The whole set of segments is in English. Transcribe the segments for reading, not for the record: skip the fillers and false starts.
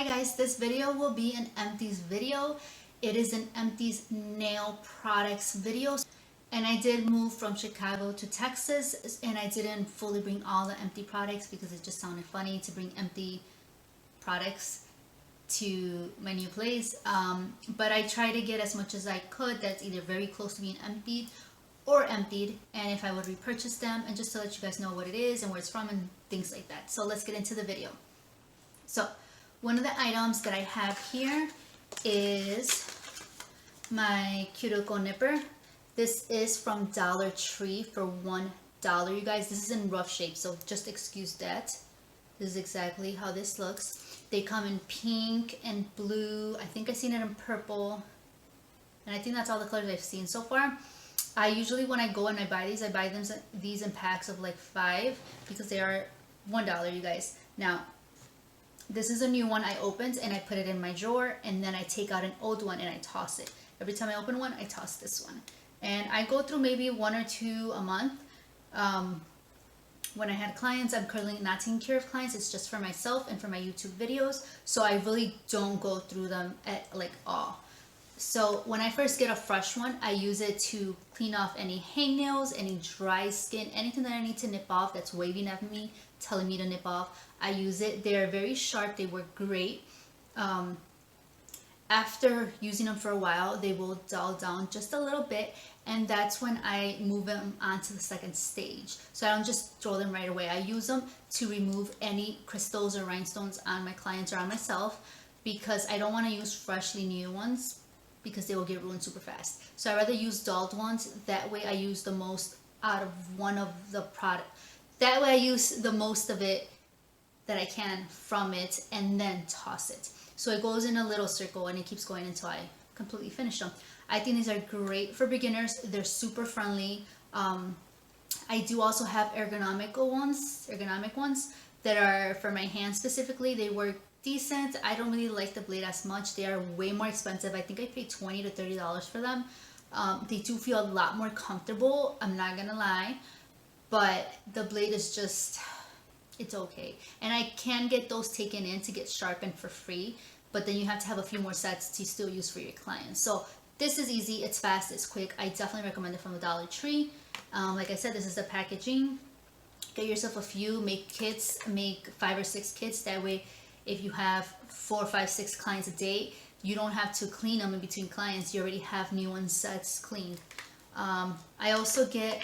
guys, this video will be an Empties video. It is an Empties nail products video. And I did move from Chicago to Texas, and I didn't fully bring all the empty products because it just sounded funny to bring empty products to my new place. But I tried to get as much as I could that's either very close to being emptied or emptied, and if I would repurchase them, and just to let you guys know what it is and where it's from and things like that. So let's get into the video. So one of the items that I have here is my cuticle nipper. This is from Dollar Tree for $1. You guys, this is in rough shape, so just excuse that. This is exactly how this looks. They come in pink and blue. I think I've seen it in purple, and I think that's all the colors I've seen so far. I usually, when I go and I buy these in packs of like 5 because they are $1, you guys. Now, this is a new one I opened and I put it in my drawer, and then I take out an old one and I toss it. Every time I open one, I toss this one. And I go through maybe 1 or 2 a month. When I had clients, I'm currently not taking care of clients. It's just for myself and for my YouTube videos. So I really don't go through them at like all. So when I first get a fresh one, I use it to clean off any hangnails, any dry skin, anything that I need to nip off that's waving at me, telling me to nip off. I use it. They're very sharp. They work great. After using them for a while, they will dull down just a little bit, and that's when I move them onto the second stage. So I don't just throw them right away. I use them to remove any crystals or rhinestones on my clients or on myself, because I don't want to use freshly new ones because they will get ruined super fast. So I rather use dulled ones. That way I use the most out of one of the product. That way I use the most of it that I can from it and then toss it. So it goes in a little circle and it keeps going until I completely finish them. I think these are great for beginners. They're super friendly. I do also have ergonomic ones that are for my hands specifically. They work decent. I don't really like the blade as much. They are way more expensive. I think I paid $20 to $30 for them. They do feel a lot more comfortable, I'm not gonna lie, but the blade is just, it's okay. And I can get those taken in to get sharpened for free, but then you have to have a few more sets to still use for your clients. So this is easy, it's fast, it's quick. I definitely recommend it from the Dollar Tree. Like I said, this is the packaging. Get yourself a few, make kits, make 5 or 6 kits. That way, if you have 4, 5, 6 clients a day, you don't have to clean them in between clients. You already have new ones sets cleaned. I also get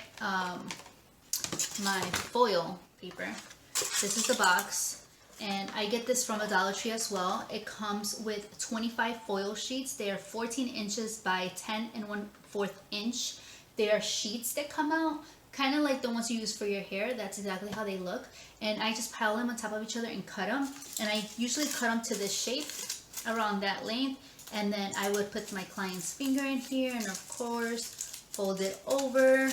my foil paper. This is the box, and I get this from a Dollar Tree as well. It comes with 25 foil sheets. They are 14 inches by 10 1/4 inch. They are sheets that come out, kind of like the ones you use for your hair. That's exactly how they look. And I just pile them on top of each other and cut them. And I usually cut them to this shape, around that length. And then I would put my client's finger in here, and of course, fold it over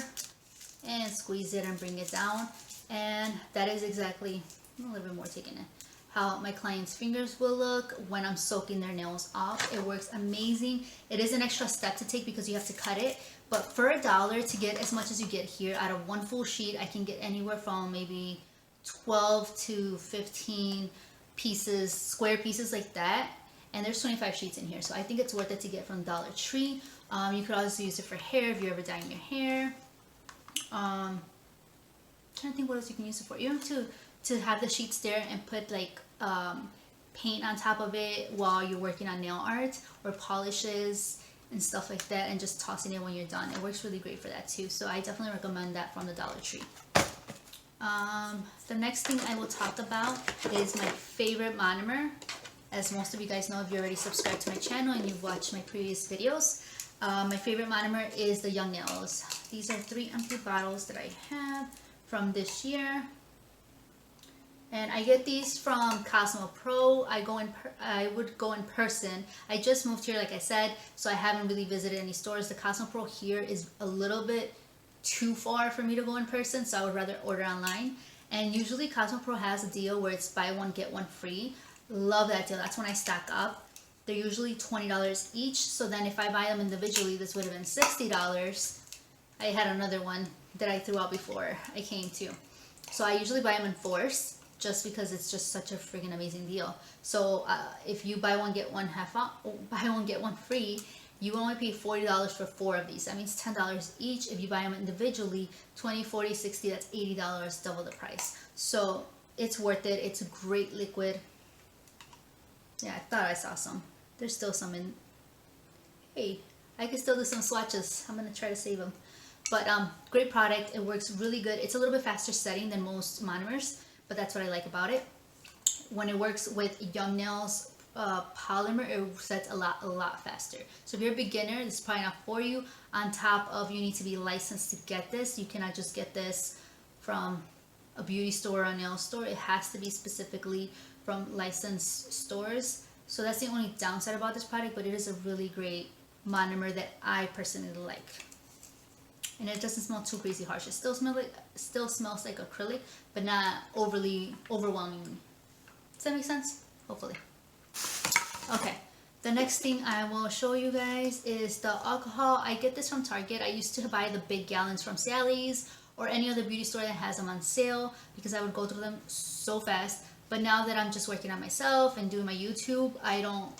and squeeze it and bring it down. And that is exactly, a little bit more taking it, how my clients' fingers will look when I'm soaking their nails off. It works amazing. It is an extra step to take because you have to cut it, but for $1 to get as much as you get here out of one full sheet, I can get anywhere from maybe 12 to 15 pieces, square pieces like that, and there's 25 sheets in here. So I think it's worth it to get from Dollar Tree. You could also use it for hair if you're ever dyeing your hair. Trying to think what else you can use it for. You have to have the sheets there and put like paint on top of it while you're working on nail art or polishes and stuff like that, and just tossing it when you're done. It works really great for that too. So I definitely recommend that from the Dollar Tree. The next thing I will talk about is my favorite monomer. As most of you guys know, if you already subscribed to my channel and you've watched my previous videos, my favorite monomer is the Young Nails. These are 3 empty bottles that I have from this year, and I get these from Cosmo Pro. I would go in person. I just moved here, like I said, so I haven't really visited any stores. The Cosmo Pro here is a little bit too far for me to go in person, so I would rather order online. And usually Cosmo Pro has a deal where it's buy one get one free. Love that deal. That's when I stack up. They're usually $20 each, so then if I buy them individually, this would have been $60. I had another one that I threw out before I came to. So I usually buy them in 4s. just because it's just such a freaking amazing deal. So if you buy one get one half off, buy one get one free, you only pay $40 for 4 of these. That means $10 each. If you buy them individually, 20, 40, 60, that's $80, double the price. So it's worth it. It's a great liquid. Yeah, I thought I saw some. There's still some in. Hey, I can still do some swatches. I'm gonna try to save them. But great product. It works really good. It's a little bit faster setting than most monomers, but that's what I like about it. When it works with Young Nails polymer, it sets a lot faster. So if you're a beginner, this is probably not for you. On top of, you need to be licensed to get this. You cannot just get this from a beauty store or a nail store. It has to be specifically from licensed stores. So that's the only downside about this product, but it is a really great monomer that I personally like. And it doesn't smell too crazy harsh. It still smells like acrylic, but not overly overwhelming. Does that make sense? Hopefully. Okay, the next thing I will show you guys is the alcohol. I get this from Target. I used to buy the big gallons from Sally's or any other beauty store that has them on sale because I would go through them so fast. But now that I'm just working on myself and doing my YouTube, I don't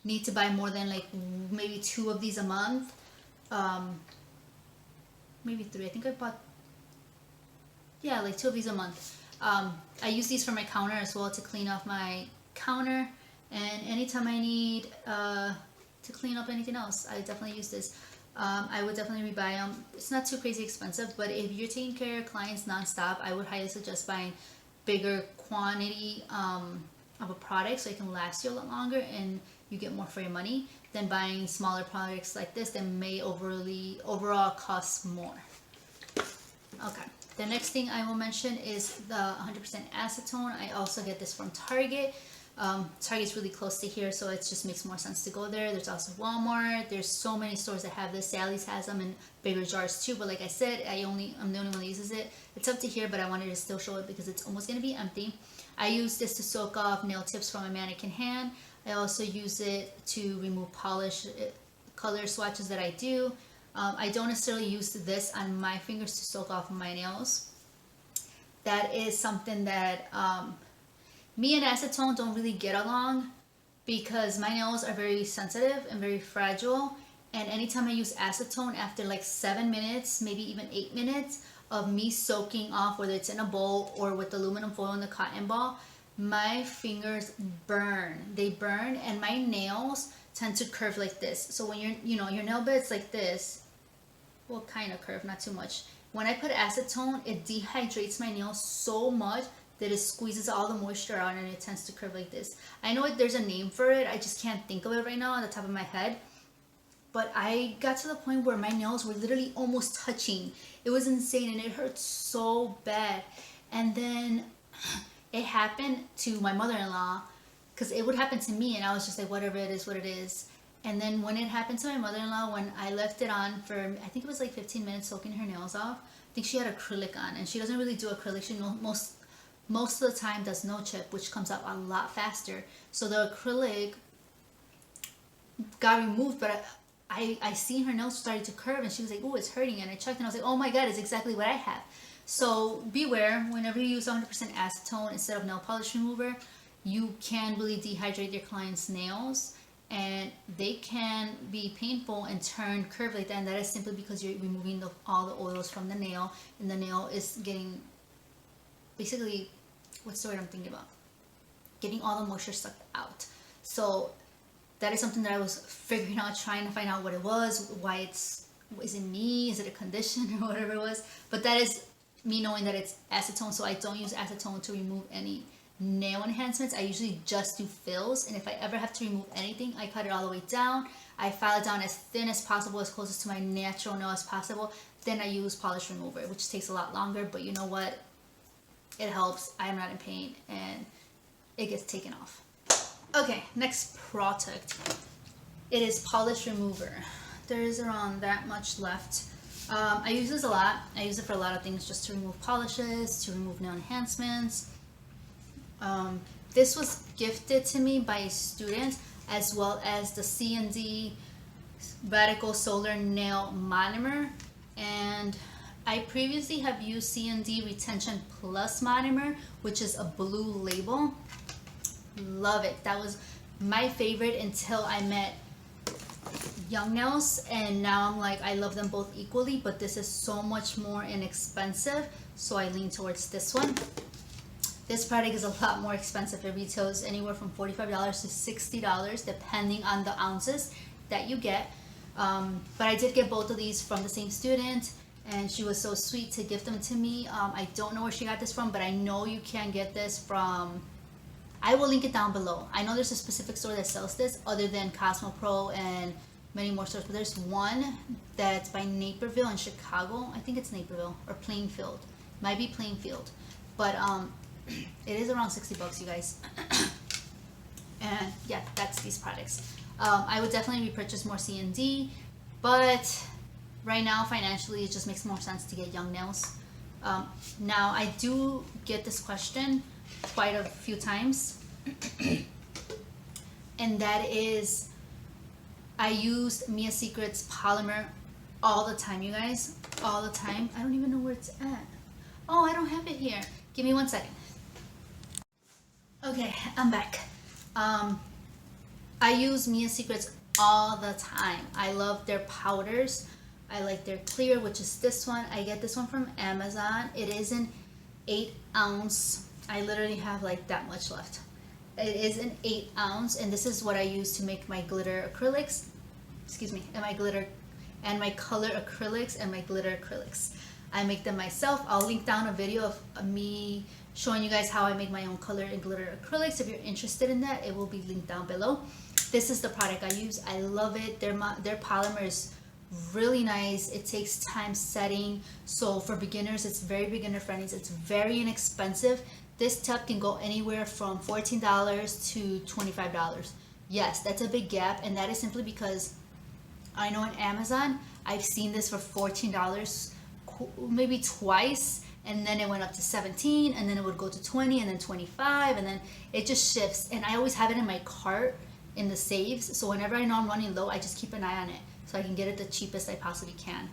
need to buy more than like maybe 2 of these a month. Maybe 3. I think I bought, yeah, like 2 of these a month. I use these for my counter as well to clean off my counter. And anytime I need to clean up anything else, I definitely use this. I would definitely rebuy them. It's not too crazy expensive, but if you're taking care of clients nonstop, I would highly suggest buying bigger quantity of a product so it can last you a lot longer and you get more for your money than buying smaller products like this that may overall cost more. Okay, the next thing I will mention is the 100% acetone. I also get this from Target. Target's really close to here, so it just makes more sense to go there. There's also Walmart. There's so many stores that have this. Sally's has them in bigger jars too, but like I said, I'm the only one that uses it. It's up to here, but I wanted to still show it because it's almost going to be empty. I use this to soak off nail tips from a mannequin hand. I also use it to remove polish, color swatches that I do. I don't necessarily use this on my fingers to soak off my nails. That is something that me and acetone don't really get along because my nails are very sensitive and very fragile, and anytime I use acetone, after like 7 minutes, maybe even 8 minutes of me soaking off, whether it's in a bowl or with aluminum foil and the cotton ball, my fingers burn. They burn, and my nails tend to curve like this. So when your nail bed's like this, well, kind of curve, not too much. When I put acetone, it dehydrates my nails so much that it squeezes all the moisture out and it tends to curve like this. I know there's a name for it, I just can't think of it right now on the top of my head. But I got to the point where my nails were literally almost touching. It was insane and it hurt so bad. And then it happened to my mother-in-law, because it would happen to me and I was just like, whatever, it is what it is. And then when it happened to my mother-in-law, when I left it on for, I think it was like 15 minutes soaking her nails off, I think she had acrylic on, and she doesn't really do acrylic. She most of the time does no chip, which comes out a lot faster. So the acrylic got removed, but I seen her nails started to curve and she was like, oh, it's hurting. And I checked and I was like, oh my God, it's exactly what I have. So beware, whenever you use 100% acetone instead of nail polish remover, you can really dehydrate your client's nails and they can be painful and turn curved like that. And that is simply because you're removing all the oils from the nail, and the nail is getting, basically, what's the word I'm thinking about? Getting all the moisture sucked out. So that is something that I was figuring out, trying to find out what it was, why is it me, is it a condition or whatever it was. But that is me knowing that it's acetone, so I don't use acetone to remove any nail enhancements. I usually just do fills, and if I ever have to remove anything, I cut it all the way down. I file it down as thin as possible, as close to my natural nail as possible. Then I use polish remover, which takes a lot longer, but you know what? It helps. I am not in pain and it gets taken off. Okay, next product. It is polish remover. There is around that much left. I use this a lot. I use it for a lot of things, just to remove polishes, to remove nail enhancements. This was gifted to me by a student, as well as the C&D Radical Solar Nail Monomer. And I previously have used C&D Retention Plus Monomer, which is a blue label. Love it. That was my favorite until I met Young Nails, and now I'm like, I love them both equally, but this is so much more inexpensive, so I lean towards this one. This product is a lot more expensive. It retails anywhere from $45 to $60 depending on the ounces that you get. But I did get both of these from the same student, and she was so sweet to give them to me. I don't know where she got this from, but I know you can get this from, I will link it down below. I know there's a specific store that sells this other than Cosmo Pro and many more stores, but there's one that's by Naperville in Chicago. I think it's Naperville or Plainfield. Might be Plainfield, but it is around 60 bucks, you guys. And yeah, that's these products. I would definitely repurchase more C&D, but right now financially it just makes more sense to get Young Nails. Now I do get this question quite a few times, and that is, I use Mia Secret's polymer all the time, you guys, all the time. I don't even know where it's at. Oh, I don't have it here. Give me 1 second. Okay, I'm back. I use Mia Secrets all the time. I love their powders. I like their clear, which is this one. I get this one from Amazon. It is an 8 ounce. I literally have like that much left. It is an 8 ounce, and this is what I use to make my glitter acrylics. Excuse me, and my glitter and my color acrylics and my glitter acrylics. I make them myself. I'll link down a video of me showing you guys how I make my own color and glitter acrylics. If you're interested in that, it will be linked down below. This is the product I use. I love it. Their polymer is really nice. It takes time setting, so for beginners it's very beginner friendly. It's very inexpensive. This tub can go anywhere from $14 to $25. Yes, that's a big gap, and that is simply because I know on Amazon I've seen this for $14 maybe twice, and then it went up to 17, and then it would go to 20, and then 25, and then it just shifts. And I always have it in my cart in the saves, so whenever I know I'm running low, I just keep an eye on it so I can get it the cheapest I possibly can.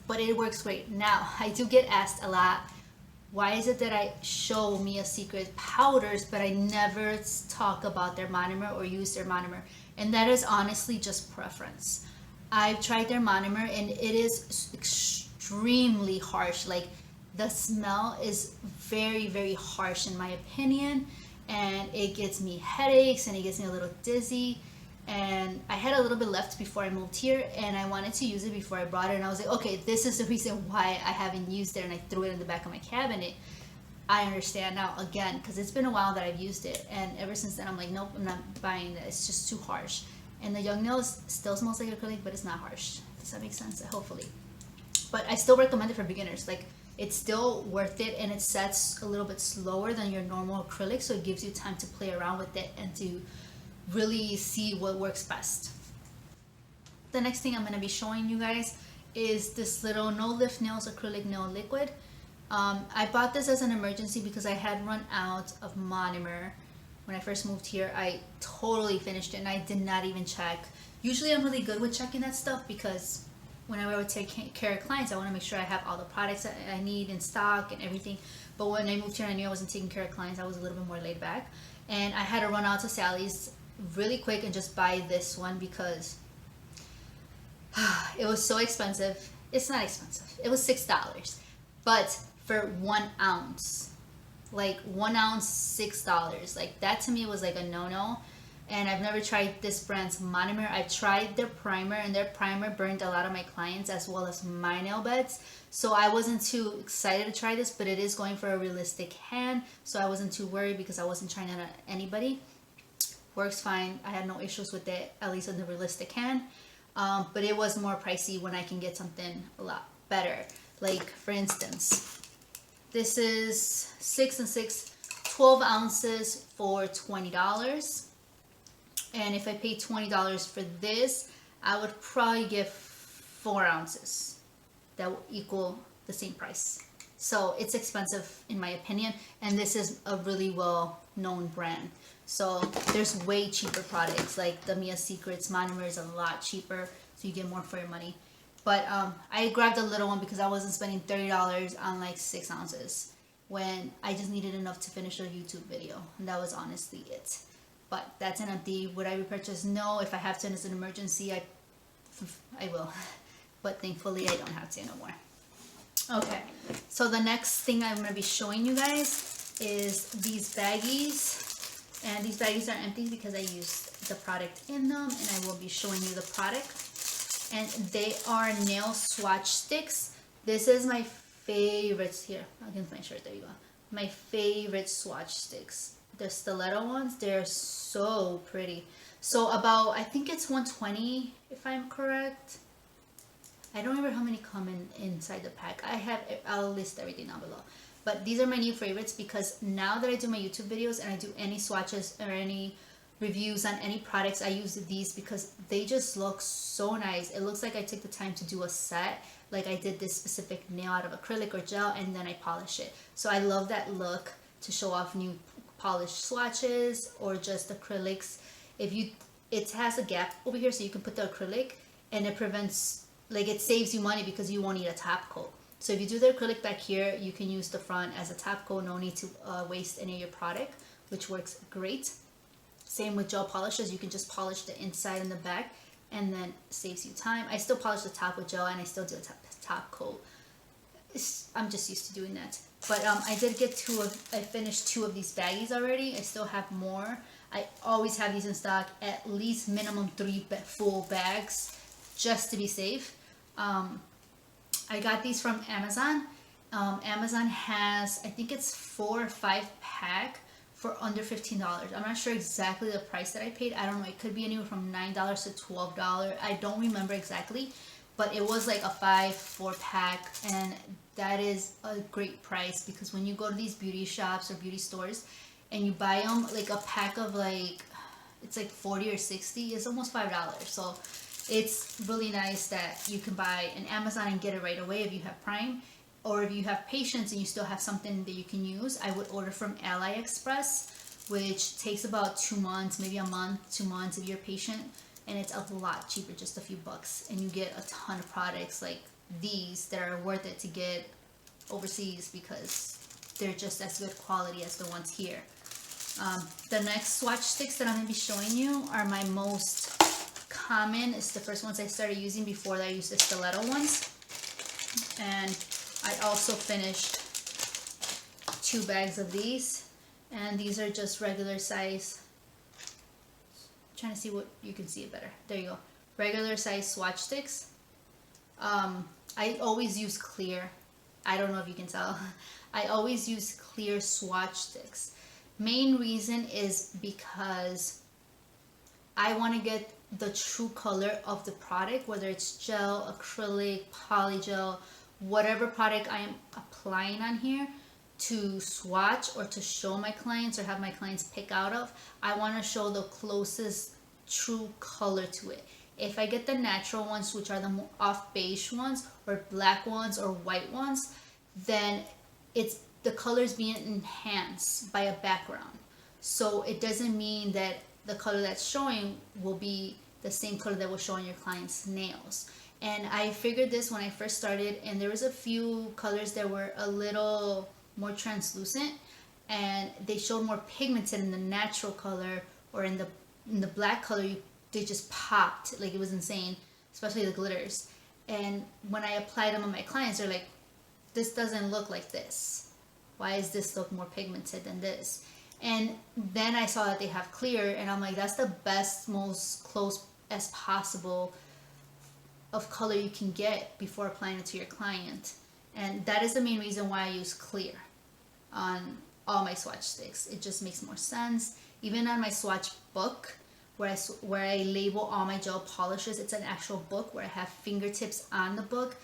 But it works great. Now, I do get asked a lot, why is it that I show Mia Secret powders but I never talk about their monomer or use their monomer? And that is honestly just preference. I've tried their monomer and it is extremely harsh. Like, the smell is very, very harsh in my opinion, and it gives me headaches and it gets me a little dizzy. And I had a little bit left before I moved here, and I wanted to use it before I brought it, and I was like, okay, this is the reason why I haven't used it, and I threw it in the back of my cabinet. I understand now, again, because it's been a while that I've used it, and ever since then I'm like, nope, I'm not buying that. It's just too harsh. And the Young Nails still smells like acrylic, but it's not harsh. Does that make sense? Hopefully. But I still recommend it for beginners. Like, it's still worth it, and it sets a little bit slower than your normal acrylic, so it gives you time to play around with it and to really see what works best. The next thing I'm going to be showing you guys is this little No Lift Nails acrylic nail liquid. I bought this as an emergency because I had run out of monomer when I first moved here. I totally finished it and I did not even check. Usually I'm really good with checking that stuff because whenever I would take care of clients, I want to make sure I have all the products that I need in stock and everything. But when I moved here and I knew I wasn't taking care of clients, I was a little bit more laid back. And I had to run out to Sally's really quick and just buy this one because it was so expensive. It's not expensive. It was $6, but for 1 ounce, like 1 ounce, $6. Like, that to me was like a no-no. And I've never tried this brand's monomer. I tried their primer, and their primer burned a lot of my clients as well as my nail beds. So I wasn't too excited to try this, but it is going for a realistic hand, so I wasn't too worried because I wasn't trying it on anybody. Works fine. I had no issues with it, at least in the realistic hand. But it was more pricey when I can get something a lot better. Like, for instance, this is 6 and 6, 12 ounces for $20. And if I paid $20 for this, I would probably get 4 ounces. That will equal the same price. So it's expensive in my opinion, and this is a really well-known brand. So there's way cheaper products, like the Mia Secret's monomer is a lot cheaper, so you get more for your money. But I grabbed a little one because I wasn't spending $30 on like 6 ounces when I just needed enough to finish a YouTube video, and that was honestly it. But that's an empty. Would I repurchase? No. If I have to and it's an emergency, I will. But thankfully I don't have to no more. Okay, so the next thing I'm going to be showing you guys is these baggies. And these baggies are empty because I used the product in them, and I will be showing you the product. And they are nail swatch sticks. This is my favorite. Here, against my shirt, there you go. My favorite swatch sticks. The stiletto ones, they're so pretty. So about, I think it's 120 if I'm correct. I don't remember how many come inside the pack. I'll list everything down below. But these are my new favorites because now that I do my YouTube videos and I do any swatches or any reviews on any products, I use these because they just look so nice. It looks like I took the time to do a set. Like I did this specific nail out of acrylic or gel and then I polish it. So I love that look to show off new polished swatches or just acrylics. It has a gap over here so you can put the acrylic, and it prevents, like, it saves you money because you won't need a top coat. So if you do the acrylic back here, you can use the front as a top coat. No need to waste any of your product, which works great. Same with gel polishes. You can just polish the inside and the back, and then saves you time. I still polish the top with gel, and I still do a top coat. I'm just used to doing that. But I did get I finished 2 of these baggies already. I still have more. I always have these in stock, at least minimum 3 full bags, just to be safe. I got these from Amazon. Amazon has, I think it's 4 or 5 pack for under $15. I'm not sure exactly the price that I paid. I don't know. It could be anywhere from $9 to $12. I don't remember exactly, but it was like a 4 pack, and that is a great price because when you go to these beauty shops or beauty stores and you buy them, like a pack of it's like 40 or 60, it's almost $5. So it's really nice that you can buy an Amazon and get it right away if you have Prime, or if you have patience and you still have something that you can use. I would order from AliExpress, which takes about 2 months, maybe a month, 2 months if you're patient, and it's a lot cheaper, just a few bucks, and you get a ton of products like these that are worth it to get overseas because they're just as good quality as the ones here. The next swatch sticks that I'm going to be showing you are my most common. It's the first ones I started using before I used the stiletto ones. And I also finished 2 bags of these, and these are just regular size. I'm trying to see what you can see it better. There you go. Regular size swatch sticks. I always use clear. I don't know if you can tell. I always use clear swatch sticks. Main reason is because I want to get the true color of the product, whether it's gel, acrylic, polygel, whatever product I am applying on here to swatch or to show my clients or have my clients pick out of. I want to show the closest true color to it. If I get the natural ones, which are the more off beige ones or black ones or white ones, then it's the colors being enhanced by a background. So it doesn't mean that the color that's showing will be the same color that will show on your client's nails. And I figured this when I first started, and there was a few colors that were a little more translucent and they showed more pigmented in the natural color, or in the black color they just popped, like it was insane, especially the glitters. And when I applied them on my clients, they're like, this doesn't look like this. Why does this look more pigmented than this? And then I saw that they have clear, and I'm like, that's the best, most close as possible of color you can get before applying it to your client. And that is the main reason why I use clear on all my swatch sticks. It just makes more sense. Even on my swatch book, where I label all my gel polishes, it's an actual book where I have fingertips on the book.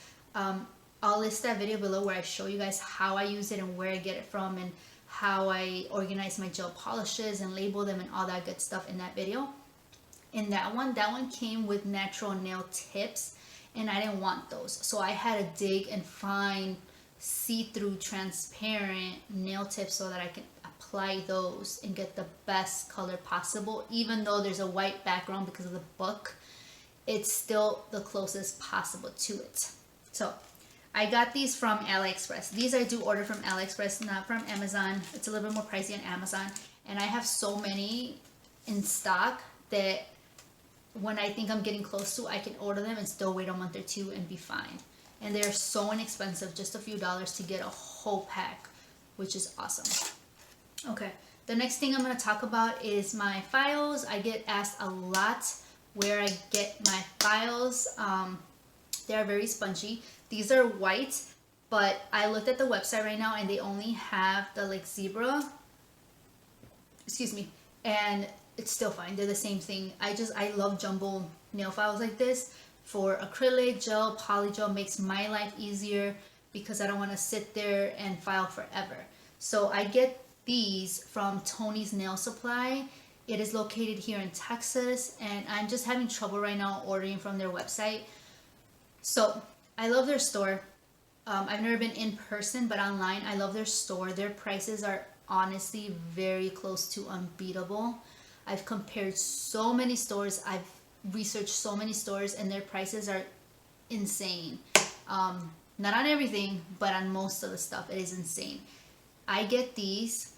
I'll list that video below where I show you guys how I use it and where I get it from and how I organize my gel polishes and label them and all that good stuff in that video. In that one came with natural nail tips, and I didn't want those. So I had to dig and find see-through transparent nail tips so that I can apply those and get the best color possible. Even though there's a white background because of the book, it's still the closest possible to it. So I got these from AliExpress. These I do order from AliExpress, not from Amazon. It's a little bit more pricey on Amazon. And I have so many in stock that when I think I'm getting close to, I can order them and still wait a month or two and be fine. And they're so inexpensive, just a few dollars to get a whole pack, which is awesome. Okay, the next thing I'm going to talk about is my files. I get asked a lot where I get my files. They are very spongy. These are white, but I looked at the website right now and they only have the like zebra, excuse me, and it's still fine. They're the same thing. I love jumbo nail files like this. For acrylic, gel, polygel makes my life easier because I don't want to sit there and file forever. So I get these from Tony's Nail Supply. It is located here in Texas, and I'm just having trouble right now ordering from their website. So I love their store. I've never been in person, but online I love their store. Their prices are honestly very close to unbeatable. I've compared so many stores. I've researched so many stores, and their prices are insane. Not on everything, but on most of the stuff it is insane. I get these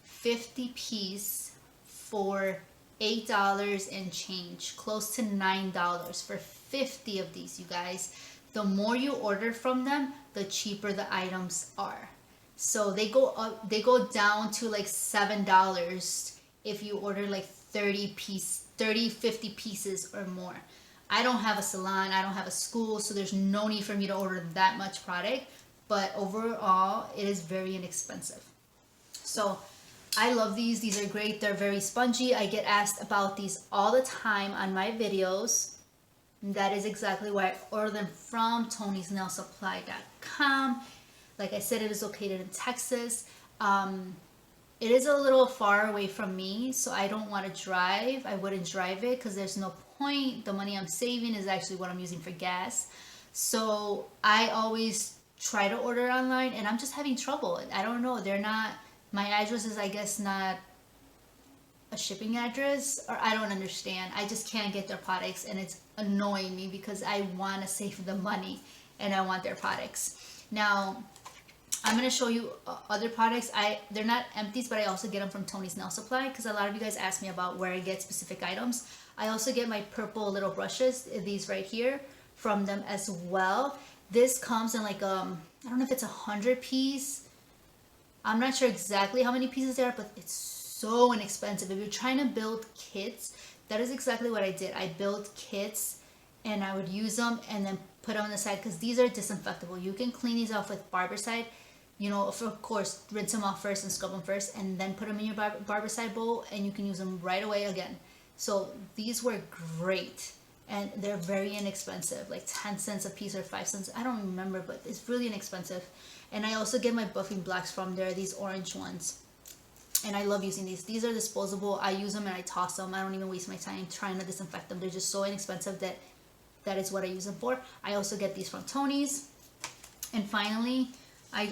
50 piece for $8 and change, close to $9 for 50 of these, you guys. The more you order from them, the cheaper the items are. So they go up, they go down to like $7 if you order like 30, 50 pieces or more. I don't have a salon, I don't have a school, so there's no need for me to order that much product, but overall it is very inexpensive. So I love these. These are great. They're very spongy. I get asked about these all the time on my videos. And that is exactly why I order them from Tony'sNailSupply.com. Like I said, it is located in Texas. It is a little far away from me, so I don't want to drive. I wouldn't drive it because there's no point. The money I'm saving is actually what I'm using for gas. So I always try to order online, and I'm just having trouble. I don't know. They're not, my address is, I guess, not a shipping address, or I don't understand. I just can't get their products, and it's annoying me because I want to save the money and I want their products. Now, I'm going to show you other products. They're not Empties, but I also get them from Tony's Nail Supply because a lot of you guys ask me about where I get specific items. I also get my purple little brushes, these right here, from them as well. This comes in like, I don't know if it's 100 piece. I'm not sure exactly how many pieces there are, but it's so inexpensive. If you're trying to build kits, that is exactly what I did. I built kits and I would use them and then put them on the side because these are disinfectable. You can clean these off with Barbicide. You know, of course, rinse them off first and scrub them first and then put them in your Barbicide bowl and you can use them right away again. So these were great and they're very inexpensive, like 10 cents a piece or 5 cents. I don't remember, but it's really inexpensive. And I also get my buffing blocks from there, these orange ones. And I love using these. These are disposable. I use them and I toss them. I don't even waste my time trying to disinfect them. They're just so inexpensive that that is what I use them for. I also get these from Tony's. And finally, I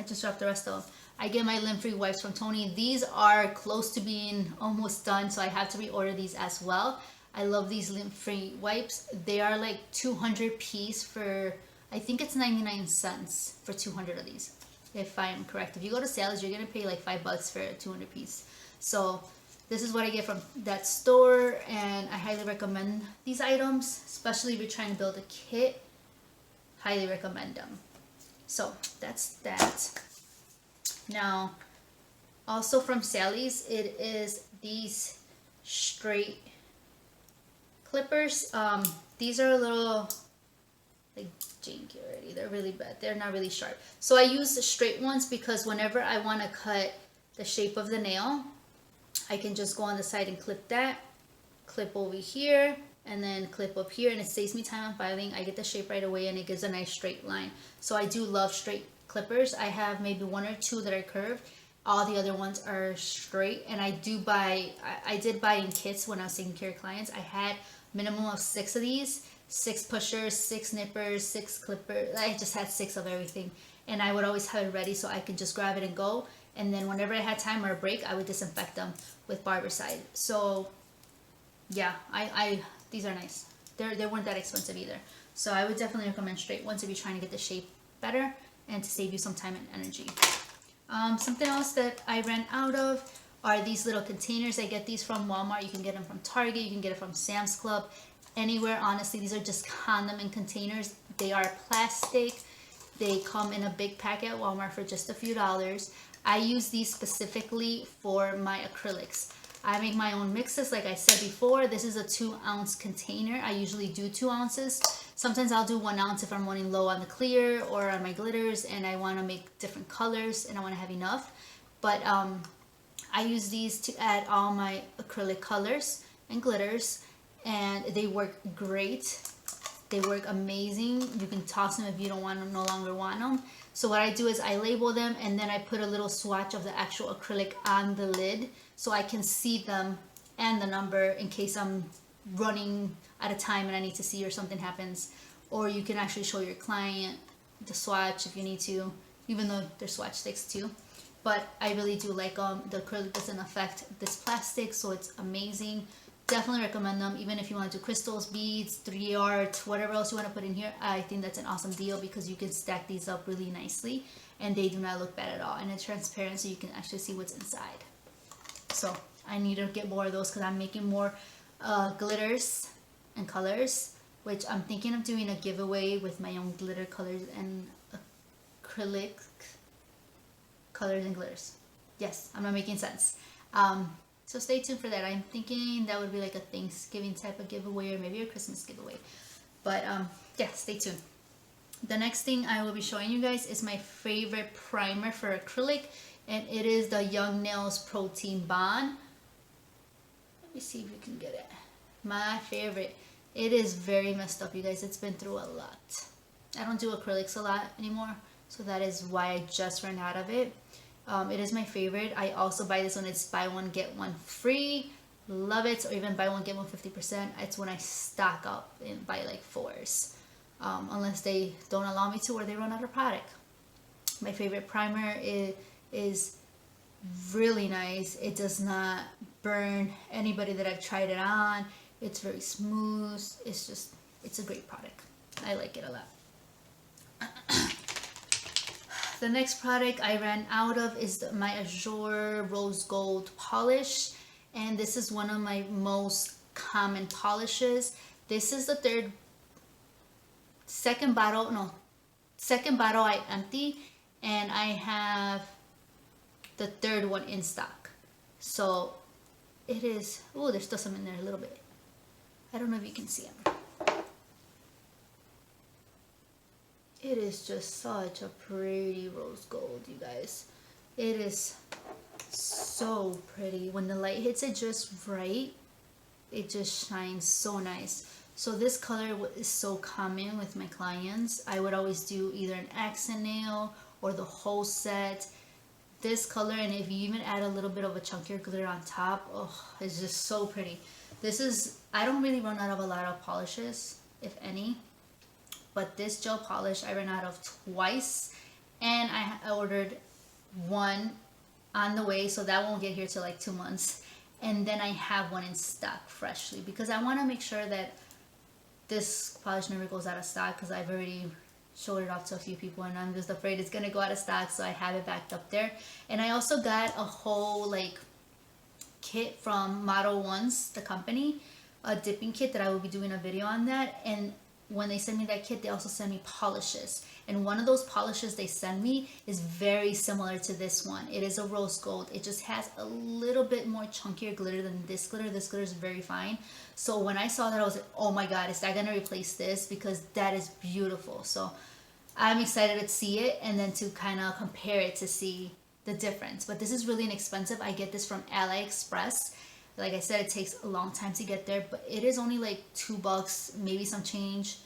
just dropped the rest of them. I get my lint-free wipes from Tony. These are close to being almost done, so I have to reorder these as well. I love these lint-free wipes. They are like 200 piece for, I think it's 99 cents for 200 of these, if I'm correct. If you go to sales, you're gonna pay like $5 for a 200 piece. So this is what I get from that store, and I highly recommend these items, especially if you're trying to build a kit. Highly recommend them. So that's that. Now, also from Sally's, it is these straight clippers. These are a little like janky already. They're really bad. They're not really sharp. So I use the straight ones because whenever I want to cut the shape of the nail, I can just go on the side and clip that, clip over here, and then clip up here, and it saves me time on filing. I get the shape right away and it gives a nice straight line. So I do love straight clippers. I have maybe 1 or 2 that are curved. All the other ones are straight, and I did buy in kits when I was taking care of clients. I had minimum of 6 of these, 6 pushers, 6 nippers, 6 clippers. I just had 6 of everything, and I would always have it ready so I could just grab it and go. And then whenever I had time or a break, I would disinfect them with Barbicide. So yeah, these are nice. they weren't that expensive either. So I would definitely recommend straight ones if you're trying to get the shape better and to save you some time and energy. Something else that I ran out of are these little containers. I get these from Walmart. You can get them from Target. You can get it from Sam's Club. Anywhere, honestly. These are just condiment containers. They are plastic. They come in a big pack at Walmart for just a few dollars. I use these specifically for my acrylics. I make my own mixes. Like I said before, this is a 2-ounce container. I usually do 2 ounces. Sometimes I'll do 1 ounce if I'm running low on the clear or on my glitters and I want to make different colors and I want to have enough. But I use these to add all my acrylic colors and glitters, and they work great. They work amazing. You can toss them if you don't want them, no longer want them. So what I do is I label them and then I put a little swatch of the actual acrylic on the lid so I can see them and the number in case I'm running out of time and I need to see or something happens. Or you can actually show your client the swatch if you need to, even though they're swatch sticks too. But I really do like them. The acrylic doesn't affect this plastic, so it's amazing. Definitely recommend them, even if you want to do crystals, beads, 3D art, whatever else you want to put in here. I think that's an awesome deal because you can stack these up really nicely and they do not look bad at all. And it's transparent so you can actually see what's inside. So I need to get more of those because I'm making more glitters and colors, which I'm thinking of doing a giveaway with my own glitter colors and acrylic colors and glitters. Yes, I'm not making sense. So stay tuned for that. I'm thinking that would be like a Thanksgiving type of giveaway or maybe a Christmas giveaway. But yeah, stay tuned. The next thing I will be showing you guys is my favorite primer for acrylic, and it is the Young Nails Protein Bond. Let me see if you can get it. My favorite. It is very messed up, you guys. It's been through a lot. I don't do acrylics a lot anymore, so that is why I just ran out of it. It is my favorite. I also buy this when it's buy one get one free. Love it. Or even buy one get one 50%. It's when I stock up and buy like 4s, unless they don't allow me to or they run out of product. My favorite primer is really nice. It does not burn anybody that I've tried it on. It's very smooth. It's a great product. I like it a lot. The next product I ran out of is my Azure Rose Gold polish, and this is one of my most common polishes. This is the second bottle I empty, and I have the third one in stock. So it is, oh, there's still some in there a little bit. I don't know if you can see them. It is just such a pretty rose gold, you guys. It is so pretty. When the light hits it just right, it just shines so nice. So this color is so common with my clients. I would always do either an accent nail or the whole set. This color, and if you even add a little bit of a chunkier glitter on top, oh, it's just so pretty. This is, I don't really run out of a lot of polishes, if any. But this gel polish I ran out of twice, and I ordered one on the way, so that won't get here till like 2 months. And then I have one in stock freshly because I want to make sure that this polish never goes out of stock, because I've already showed it off to a few people and I'm just afraid it's gonna go out of stock, so I have it backed up there. And I also got a whole like kit from Model Ones, the company, a dipping kit that I will be doing a video on that. And when they send me that kit, they also send me polishes, and one of those polishes they send me is very similar to this one. It is a rose gold. It just has a little bit more chunkier glitter than this glitter. This glitter is very fine. So when I saw that, I was like, oh my god, is that gonna replace this? Because that is beautiful. So I'm excited to see it and then to kind of compare it to see the difference. But this is really inexpensive. I get this from AliExpress. Like I said, it takes a long time to get there, but it is only like $2, maybe some change.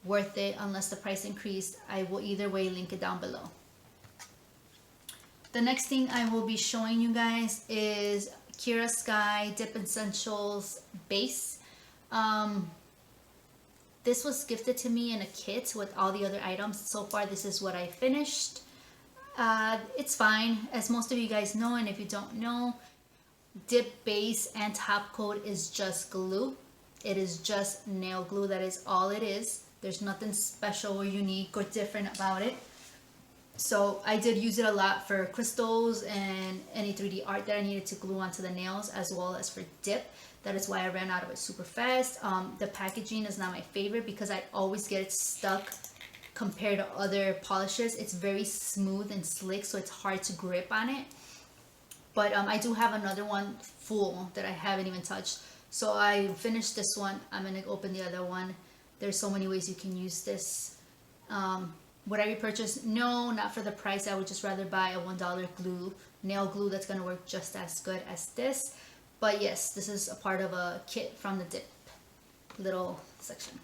Worth it unless the price increased. I will either way link it down below. The next thing I will be showing you guys is Kira Sky Dip Essentials Base. This was gifted to me in a kit with all the other items. So far, this is what I finished. It's fine, as most of you guys know, and if you don't know, dip base and top coat is just glue. It is just nail glue. That is all it is. There's nothing special or unique or different about it. So I did use it a lot for crystals and any 3D art that I needed to glue onto the nails, as well as for dip. That is why I ran out of it super fast. The packaging is not my favorite because I always get it stuck compared to other polishes. It's very smooth and slick, so it's hard to grip on it. But I do have another one full that I haven't even touched. So I finished this one. I'm going to open the other one. There's so many ways you can use this. Would I repurchase? No, not for the price. I would just rather buy a $1 glue, nail glue that's going to work just as good as this. But yes, this is a part of a kit from the dip little section.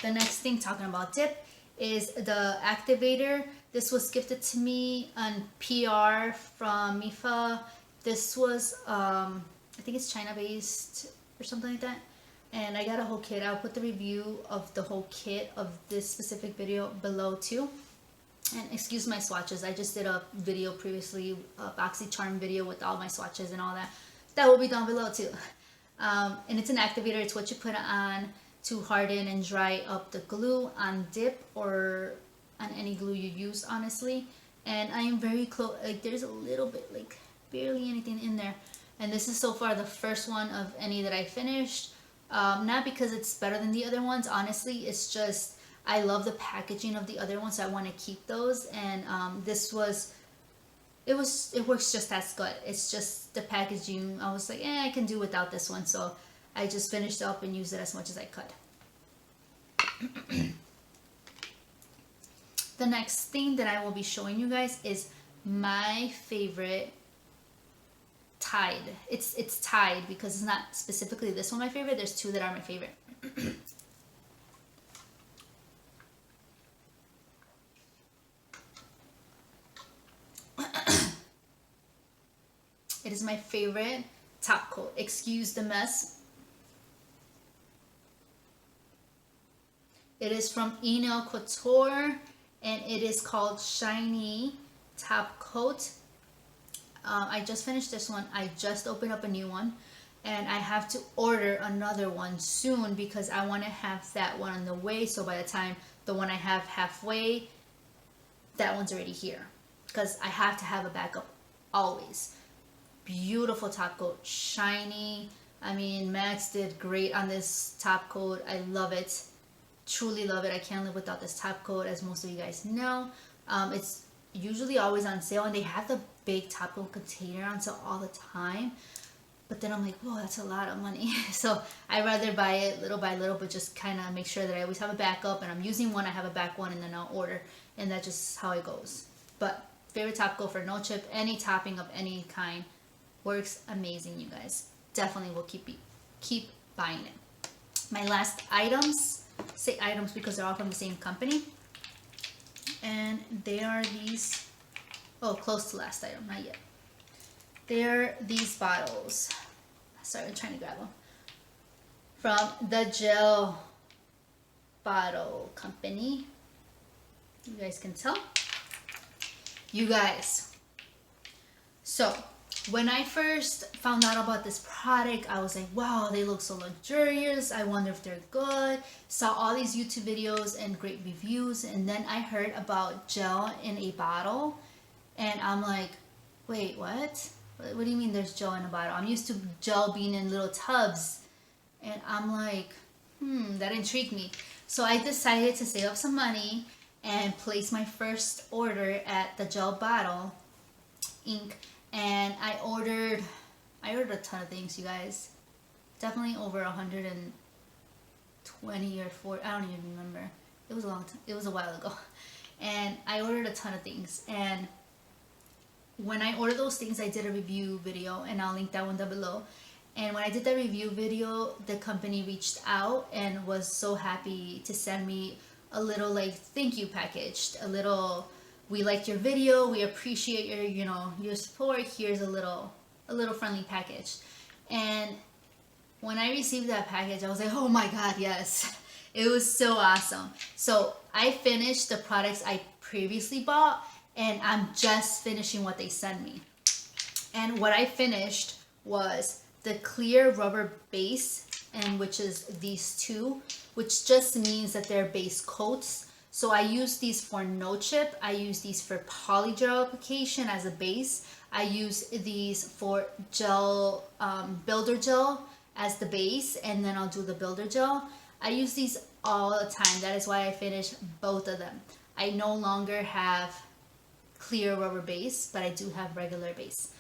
The next thing, talking about dip, is the activator. This was gifted to me on PR from Mifa. This was, I think it's China based or something like that. And I got a whole kit. I'll put the review of the whole kit of this specific video below too. And excuse my swatches. I just did a video previously, a BoxyCharm video with all my swatches and all that. That will be down below too. And it's an activator. It's what you put on to harden and dry up the glue on dip or on any glue you use, honestly. And I am very close. Like, there's a little bit, like barely anything in there. And this is so far the first one of any that I finished. Not because it's better than the other ones, honestly. It's just I love the packaging of the other ones, so I want to keep those. And this was, it works just as good. It's just the packaging. I was like, I can do without this one, so I just finished up and used it as much as I could. The next thing that I will be showing you guys is my favorite Tide. It's Tide because it's not specifically this one my favorite. There's two that are my favorite. It is my favorite top coat. Excuse the mess. It is from Nail Couture and it is called Shiny Top Coat. I just finished this one. I just opened up a new one and I have to order another one soon because I want to have that one on the way, so by the time the one I have halfway, that one's already here, because I have to have a backup always. Beautiful top coat, shiny. I mean, Max did great on this top coat. I love it, truly love it. I can't live without this top coat, as most of you guys know. It's usually always on sale, and they have the big top coat container on sale all the time. But then I'm like, whoa, that's a lot of money. So I rather buy it little by little, but just kind of make sure that I always have a backup, and I'm using one, I have a back one, and then I'll order, and that's just how it goes. But favorite top coat for no chip, any topping of any kind, works amazing, you guys. Definitely will keep buying it. My last items, say items because they're all from the same company, and they are these. Oh, close to last item, not yet. They're these bottles. Sorry, I'm trying to grab them. From the Gel Bottle Company. You guys can tell. You guys. So, when I first found out about this product, I was like, wow, they look so luxurious. I wonder if they're good. Saw all these YouTube videos and great reviews. And then I heard about gel in a bottle. And I'm like, wait, what? What do you mean there's gel in a bottle? I'm used to gel being in little tubs. And I'm like, that intrigued me. So I decided to save up some money and place my first order at the Gel Bottle Inc. And I ordered a ton of things, you guys. Definitely over 120 or 40, I don't even remember. It was a long time, it was a while ago. And I ordered a ton of things. And when I ordered those things, I did a review video, and I'll link that one down below. And when I did that review video, the company reached out and was so happy to send me a little like thank you package, a little, we liked your video, we appreciate your, your support, here's a little friendly package. And when I received that package, I was like, oh my god, yes. It was so awesome. So I finished the products I previously bought, and I'm just finishing what they sent me. And what I finished was the clear rubber base and which is these two, which just means that they're base coats. So I use these for no chip. I use these for polygel application as a base. I use these for gel, builder gel as the base, and then I'll do the builder gel. I use these all the time. That is why I finish both of them. I no longer have clear rubber base, but I do have regular base.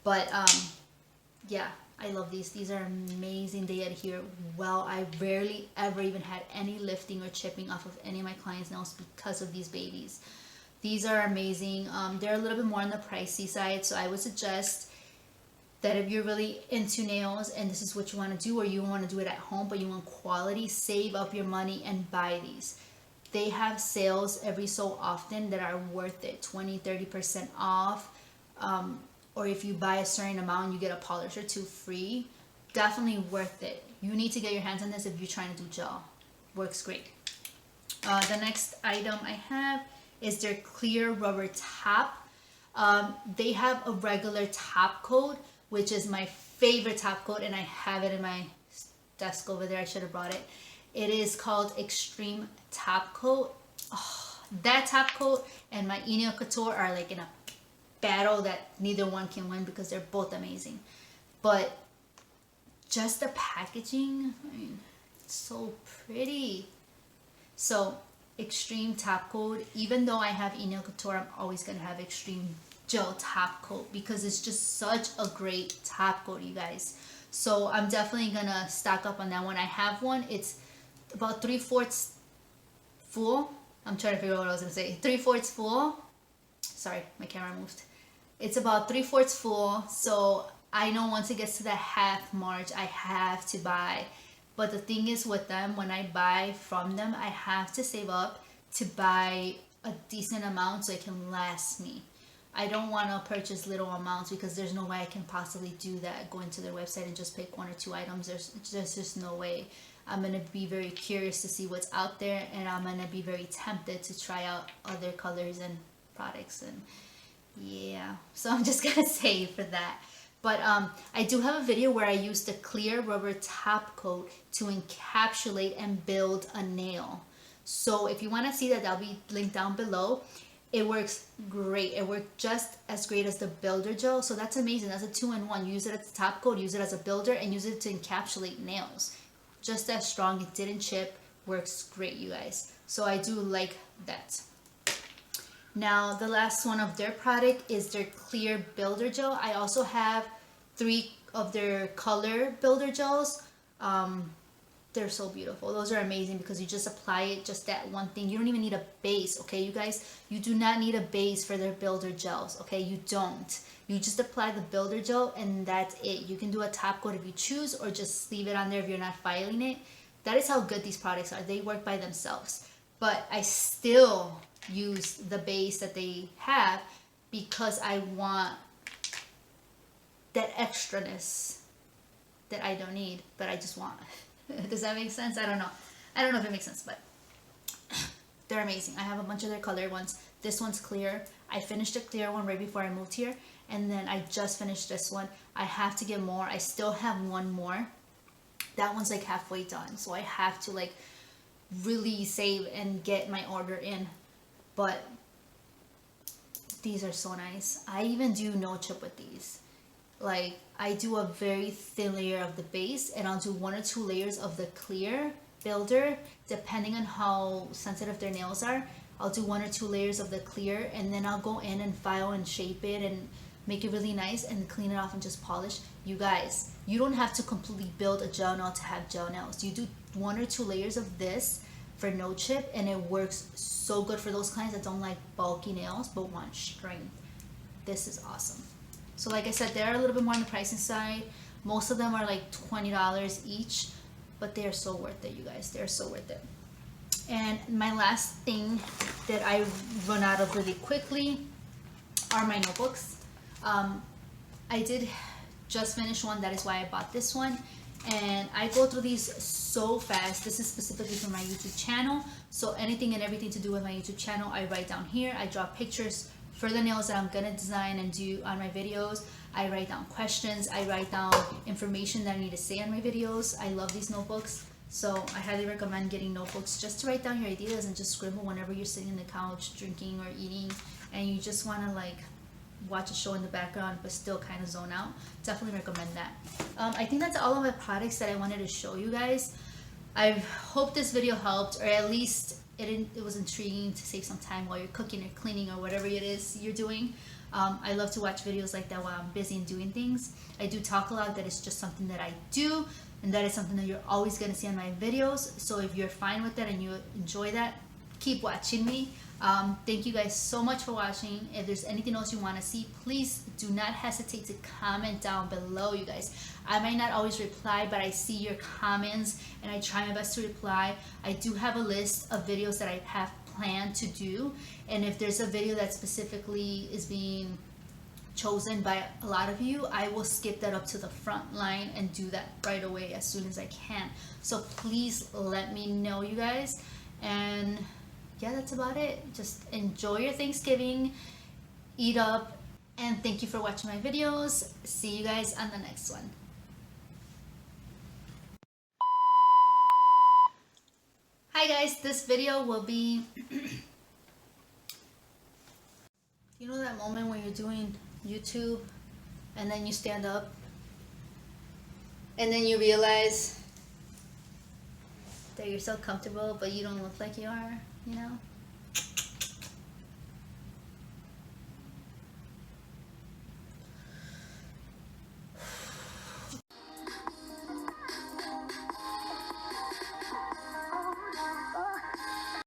But yeah, I love these. These are amazing. They adhere well. I rarely ever even had any lifting or chipping off of any of my clients' nails because of these babies. These are amazing. They're a little bit more on the pricey side, so I would suggest that if you're really into nails and this is what you want to do, or you want to do it at home but you want quality, save up your money and buy these. They have sales every so often that are worth it, 20-30% off, or if you buy a certain amount you get a polish or two free. Definitely worth it. You need to get your hands on this if you're trying to do gel. Works great. The next item I have is their clear rubber top. They have a regular top coat, which is my favorite top coat, and I have it in my desk over there. I should have brought it. It is called Extreme Top Coat. Oh, that top coat and my Y.E.D Couture are like in a battle that neither one can win because they're both amazing. But just the packaging, I mean, it's so pretty. So Extreme Top Coat, even though I have Y.E.D Couture, I'm always gonna have Extreme Gel Top Coat because it's just such a great top coat, you guys. So I'm definitely gonna stock up on that one. I have one. It's about 3/4 full. I'm trying to figure out what I was gonna say. 3/4 full. Sorry, my camera moved. It's about 3/4 full. So I know once it gets to the half mark, I have to buy. But the thing is with them, when I buy from them, I have to save up to buy a decent amount so it can last me. I don't want to purchase little amounts because there's no way I can possibly do that. Go into their website and just pick 1 or 2 items. There's just no way. I'm going to be very curious to see what's out there, and I'm going to be very tempted to try out other colors and products, and yeah, so I'm just going to save for that. But I do have a video where I use the clear rubber top coat to encapsulate and build a nail. So if you want to see that, that'll be linked down below. It works great. It worked just as great as the builder gel. So that's amazing. That's a 2-in-1. You use it as a top coat, use it as a builder, and use it to encapsulate nails. Just as strong. It didn't chip. Works great, you guys. So I do like that. Now the last one of their product is their clear builder gel. I also have 3 of their color builder gels. They're so beautiful. Those are amazing because you just apply it, just that one thing. You don't even need a base, okay, you guys? You do not need a base for their builder gels, okay? You don't. You just apply the builder gel and that's it. You can do a top coat if you choose, or just leave it on there if you're not filing it. That is how good these products are. They work by themselves. But I still use the base that they have because I want that extraness that I don't need, but I just want. Does that make sense? I don't know. I don't know if it makes sense, but they're amazing. I have a bunch of their colored ones. This one's clear. I finished the clear one right before I moved here, and then I just finished this one. I have to get more. I still have one more. That one's like halfway done, so I have to like really save and get my order in. But these are so nice. I even do no chip with these. Like, I do a very thin layer of the base, and I'll do 1 or 2 layers of the clear builder, depending on how sensitive their nails are. I'll do 1 or 2 layers of the clear, and then I'll go in and file and shape it and make it really nice and clean it off and just polish. You guys, you don't have to completely build a gel nail to have gel nails. You do 1 or 2 layers of this for no chip, and it works so good for those clients that don't like bulky nails but want strength. This is awesome. So like I said, they're a little bit more on the pricing side. Most of them are like $20 each, but they're so worth it, you guys. They're so worth it. And my last thing that I run out of really quickly are my notebooks. I did just finish one. That is why I bought this one. And I go through these so fast. This is specifically for my YouTube channel. So anything and everything to do with my YouTube channel, I write down here. I draw pictures for the nails that I'm gonna design and do on my videos. I write down questions, I write down information that I need to say on my videos. I love these notebooks, so I highly recommend getting notebooks just to write down your ideas and just scribble whenever you're sitting on the couch drinking or eating and you just want to like watch a show in the background but still kind of zone out. Definitely recommend that. I think that's all of my products that I wanted to show you guys. I hope this video helped, or at least it was intriguing to save some time while you're cooking or cleaning or whatever it is you're doing. I love to watch videos like that while I'm busy and doing things. I do talk a lot, that is just something that I do, and that is something that you're always going to see on my videos. So if you're fine with that and you enjoy that, keep watching me. Thank you guys so much for watching. If there's anything else you want to see, please do not hesitate to comment down below, you guys. I might not always reply, but I see your comments and I try my best to reply. I do have a list of videos that I have planned to do, and if there's a video that specifically is being chosen by a lot of you, I will skip that up to the front line and do that right away as soon as I can. So please let me know, you guys. And yeah, that's about it. Just enjoy your Thanksgiving, eat up, and thank you for watching my videos. See you guys on the next one. Hi guys, this video will be you know that moment when you're doing YouTube and then you stand up and then you realize that you're so comfortable but you don't look like you are, you know?